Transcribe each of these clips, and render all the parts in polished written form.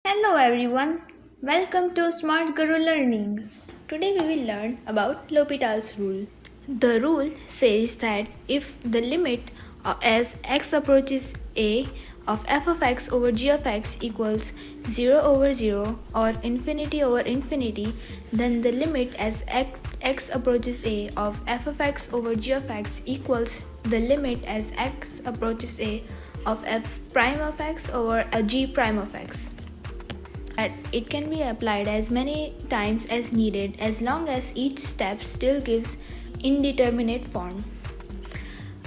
Hello everyone, welcome to SmartGuru Learning. Today we will learn about L'Hopital's rule. The rule says that if the limit as x approaches a of f of x over g of x equals 0 over 0 or infinity over infinity, then the limit as x approaches a of f of x over g of x equals the limit as x approaches a of f prime of x over a g prime of x. It can be applied as many times as needed as long as each step still gives indeterminate form.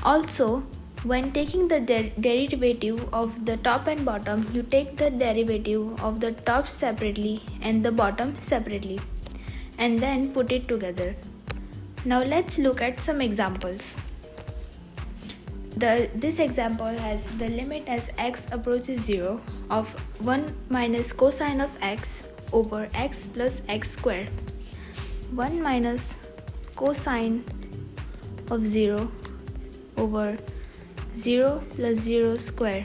Also, when taking the derivative of the top and bottom, you take the derivative of the top separately and the bottom separately, and then put it together. Now let's look at some examples. This example has the limit as x approaches 0 of 1 minus cosine of x over x plus x squared. 1 minus cosine of 0 over 0 plus 0 square.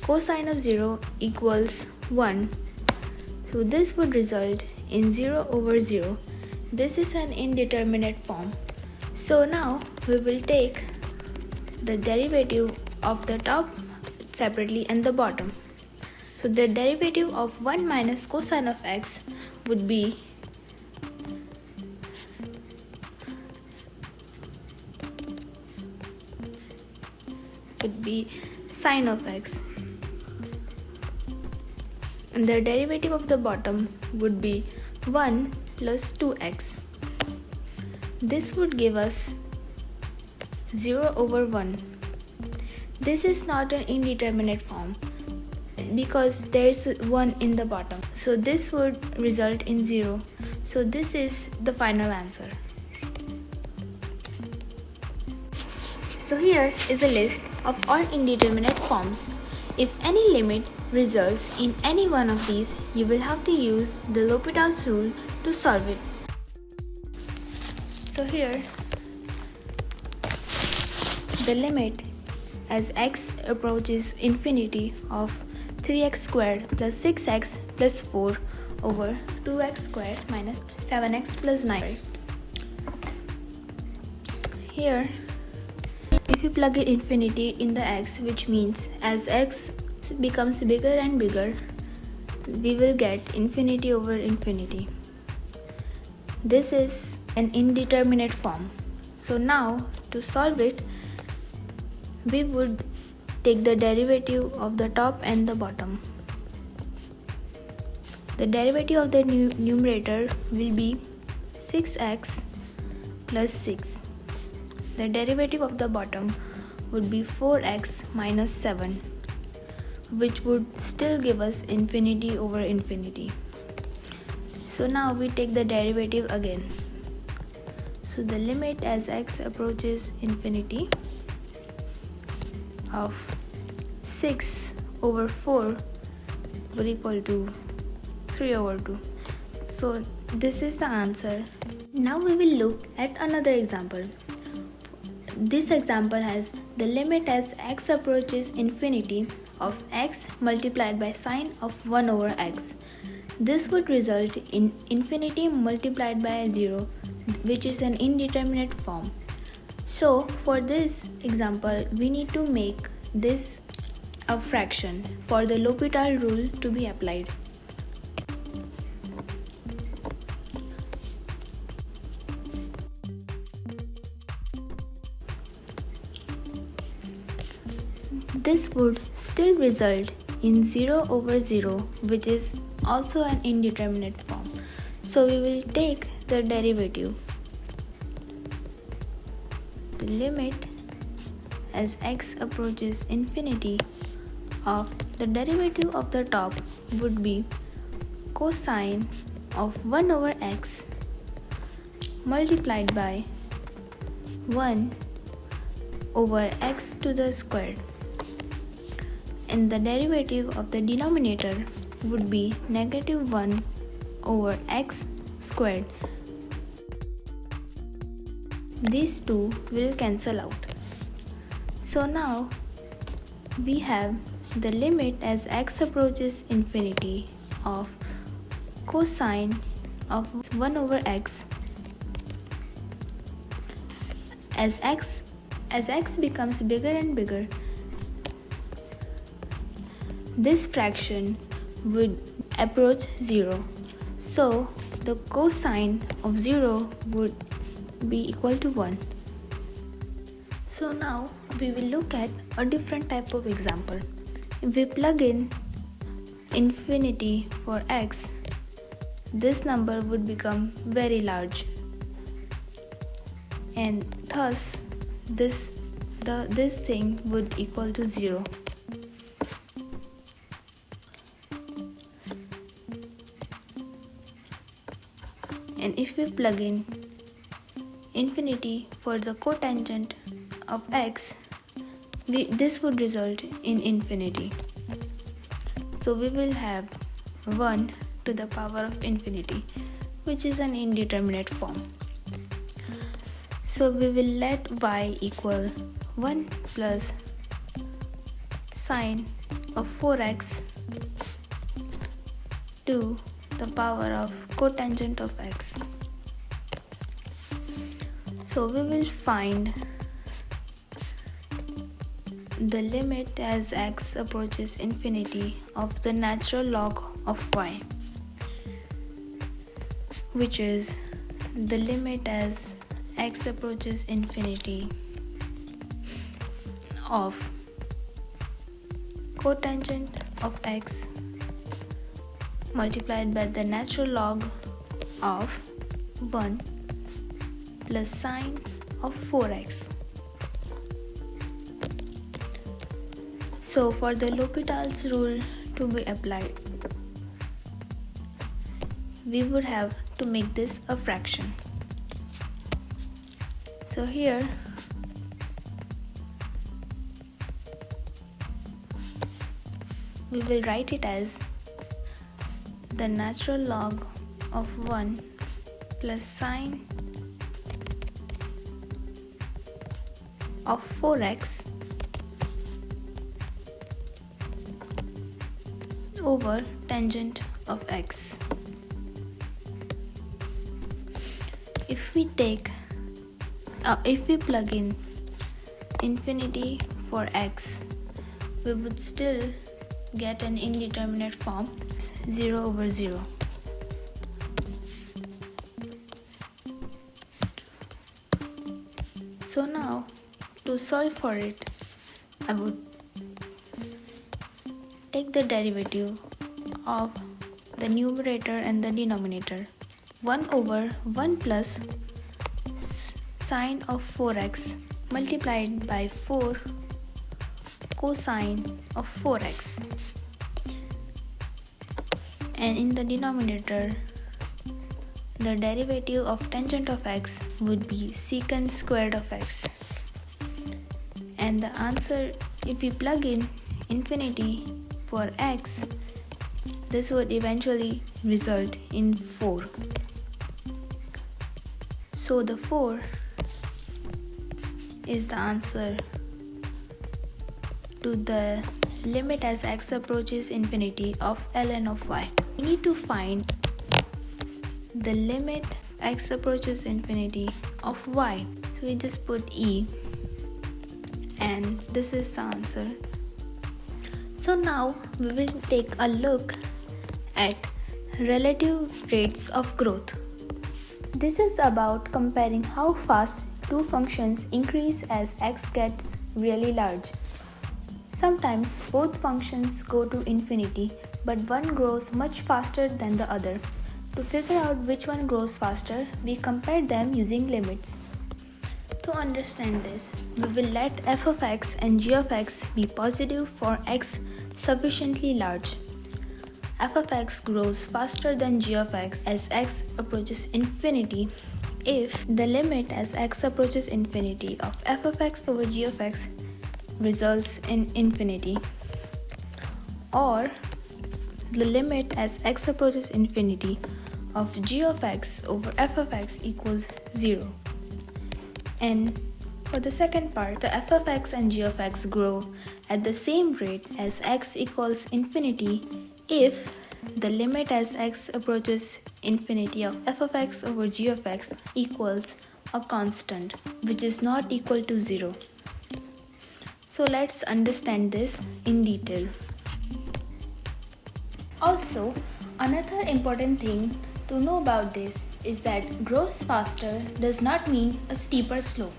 Cosine of 0 equals 1. So this would result in 0 over 0. This is an indeterminate form. So now we will take the derivative of the top separately and the bottom. So the derivative of 1 minus cosine of x would be sine of x, and the derivative of the bottom would be 1 plus 2x. This would give us 0 over 1. This is not an indeterminate form because there is 1 in the bottom. So this would result in 0. So this is the final answer. So here is a list of all indeterminate forms. If any limit results in any one of these, you will have to use the L'Hopital's rule to solve it. So here the limit as x approaches infinity of 3x squared plus 6x plus 4 over 2x squared minus 7x plus 9. Here, if you plug in infinity in the x, which means as x becomes bigger and bigger, we will get infinity over infinity. This is an indeterminate form. So now to solve it, we would take the derivative of the top and the bottom. The derivative of the numerator will be 6x plus 6. The derivative of the bottom would be 4x minus 7, which would still give us infinity over infinity. So now we take the derivative again. So the limit as x approaches infinity of 6 over 4 would equal to 3 over 2. So this is the answer. Now we will look at another example. This example has the limit as x approaches infinity of x multiplied by sine of 1 over x. This would result in infinity multiplied by 0, which is an indeterminate form. So for this example, we need to make this a fraction for the L'Hopital rule to be applied. This would still result in 0 over 0, which is also an indeterminate form. So we will take the derivative. The limit as x approaches infinity of the derivative of the top would be cosine of 1 over x multiplied by 1 over x to the squared, and the derivative of the denominator would be negative 1 over x squared. These two will cancel out. So now we have the limit as x approaches infinity of cosine of 1 over x as x becomes bigger and bigger, this fraction would approach 0. So the cosine of 0 would be equal to 1. So now we will look at a different type of example. If we plug in infinity for x, this number would become very large, and thus this thing would equal to 0. And if we plug in infinity for the cotangent of x, this would result in infinity. So we will have 1 to the power of infinity, which is an indeterminate form. So we will let y equal 1 plus sine of 4x to the power of cotangent of x. So we will find the limit as x approaches infinity of the natural log of y, which is the limit as x approaches infinity of cotangent of x multiplied by the natural log of 1 plus sine of 4x. So for the L'Hopital's rule to be applied, we would have to make this a fraction. So here we will write it as the natural log of 1 plus sine of 4x over tangent of x. If we plug in infinity for x, we would still get an indeterminate form, 0 over 0. So now to solve for it, I would take the derivative of the numerator and the denominator. 1 over 1 plus sine of 4x multiplied by 4 cosine of 4x, and in the denominator the derivative of tangent of x would be secant squared of x, and the answer, if we plug in infinity for x, this would eventually result in 4. So the 4 is the answer to the limit as x approaches infinity of ln of y. We need to find the limit x approaches infinity of y. So we just put e, and this is the answer. So now we will take a look at relative rates of growth. This is about comparing how fast two functions increase as x gets really large. Sometimes both functions go to infinity, but one grows much faster than the other. To figure out which one grows faster, we compare them using limits. To understand this, we will let f of x and g of x be positive for x sufficiently large. F of x grows faster than g of x as x approaches infinity if the limit as x approaches infinity of f of x over g of x results in infinity, or the limit as x approaches infinity of g of x over f of x equals 0. And for the second part, the f of x and g of x grow at the same rate as x equals infinity if the limit as x approaches infinity of f of x over g of x equals a constant which is not equal to 0. So let's understand this in detail. Also, another important thing to know about this is that grows faster does not mean a steeper slope.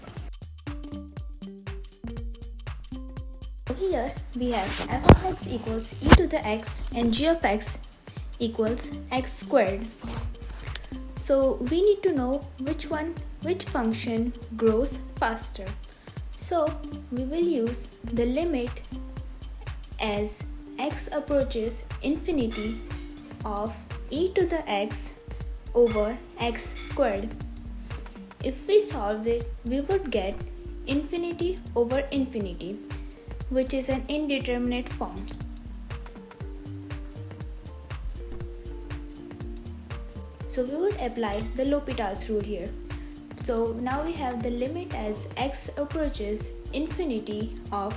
Here we have f of x equals e to the x and g of x equals x squared. So we need to know which function grows faster. So we will use the limit as x approaches infinity of e to the x over x squared. If we solve it, we would get infinity over infinity, which is an indeterminate form. So we would apply the L'Hopital's rule here. So now we have the limit as x approaches infinity of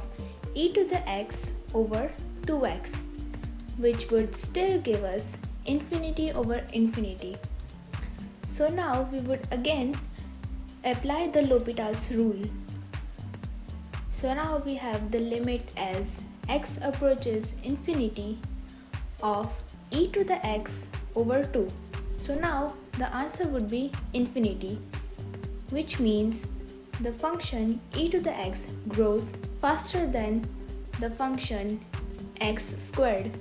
e to the x over 2x, which would still give us infinity over infinity. So now we would again apply the L'Hopital's rule. So now we have the limit as x approaches infinity of e to the x over 2. So now the answer would be infinity, which means the function e to the x grows faster than the function x squared.